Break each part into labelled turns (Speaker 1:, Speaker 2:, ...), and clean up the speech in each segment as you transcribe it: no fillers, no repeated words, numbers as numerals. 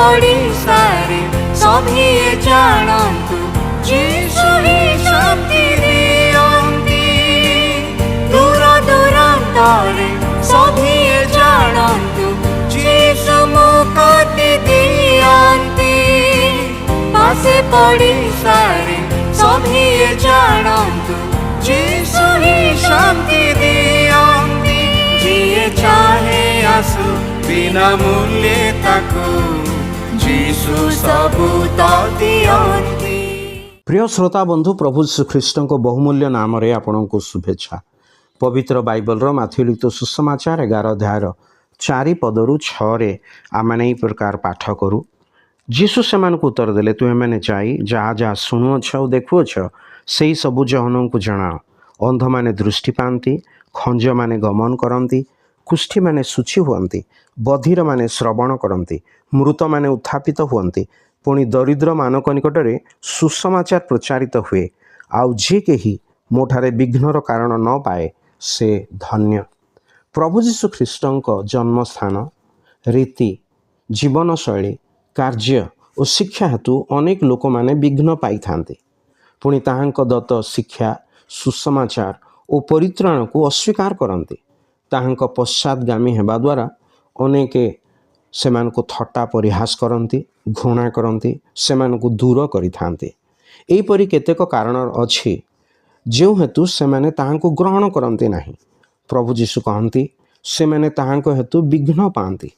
Speaker 1: पड़िसारे सभी जानन्तु यीशु ही शान्ति दियन्ति। दूर दूरान्तरे सभी जानन्तु यीशु मुक्ति दियन्ति। पासे पड़िसारे सभी जानन्तु यीशु ही शान्ति दियन्ति। जिए चाहे आसु बिना मूल्य ताकू यीशु सबु तो दियन्ति।
Speaker 2: प्रिय श्रोता बंधु प्रभु श्रीख्रीष्ट बहुमूल्य नाम रे आपन को शुभेच्छा। पवित्र बाइबल रो माथ्यू लिखित सुसमाचार 11 अध्याय 4 पदरु 6 रे आमे एई प्रकार पाठ करू। यीशु सेमान को उत्तर देले, तुमे माने जाई जहाँ जहाँ शुणुअछ देखुअछ सेई सबु जहन को जणाओ। अंध माने दृष्टि पाती, खंज माने गमन करती, कुष्ठी माने शुचि हुअन्ति, बधिर माने श्रवण करती, मृत माने उत्थापित हुअन्ति, पुणी दरिद्र मानक निकटरे सुसमाचार प्रचारित हुए। आउ जे केही मोठारे विघ्नर कारण न पाए से धन्य। प्रभु यीशु ख्रीष्टଙ୍କ जन्मस्थान, रीति, जीवनशैली, कार्य और शिक्षा हेतु अनेक लोक माने विघ्न पाई थांती। पुणी ताहांक दत्त शिक्षा, सुसमाचार और परित्राण को अस्वीकार करती। ताहांक पश्चातगामी हेबा द्वारा अनेके सेमान को थट्टा परिहास करती, घृणा करती, सेमान को दूर करिथांती। एहिपरि केतेक कारण अछि जो हेतु सेमाने ताहांको ग्रहण करते नहीं। प्रभु यीशु कहती सेमाने ताहांको हेतु विघ्न पाती।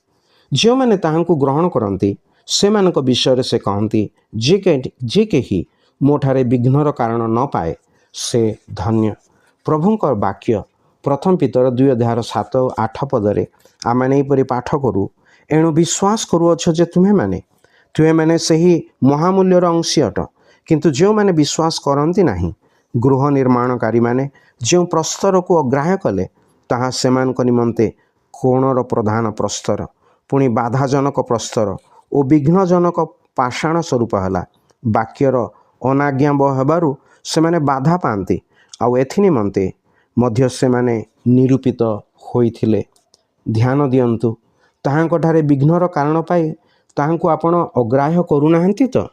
Speaker 2: जो माने ताहांको ग्रहण करती सेमानक विषय से कहती जे केही मोठारे विघ्नर कारण न पाए से धन्य। प्रभुंकर वाक्य प्रथम पीतर 2 अध्याय 7-8 पदरे आमे एहिपरि पाठ करू। एणु विश्वास करुअछ जे तुमे माने सही महामूल्यर अंशी अट। किंतु जो माने विश्वास करती नहीं, गृह निर्माणकारी माने जो प्रस्तर को अग्राह्य कले ताहा सेमानक निमंते कोणर प्रधान प्रस्तर, पुणी बाधाजनक प्रस्तर और विघ्नजनक पाषाण स्वरूप है। वाक्यर अनाज्ञाबह हेबारु सेमाने बाधा पाती। आउ एथि निमंते मध्य सेमाने निरूपित होइथिले। ध्यान दियंतु, ताहांक ठारे विघ्नर कारण पाई ताहांको आपण अग्राह्य करूनाहांती तो।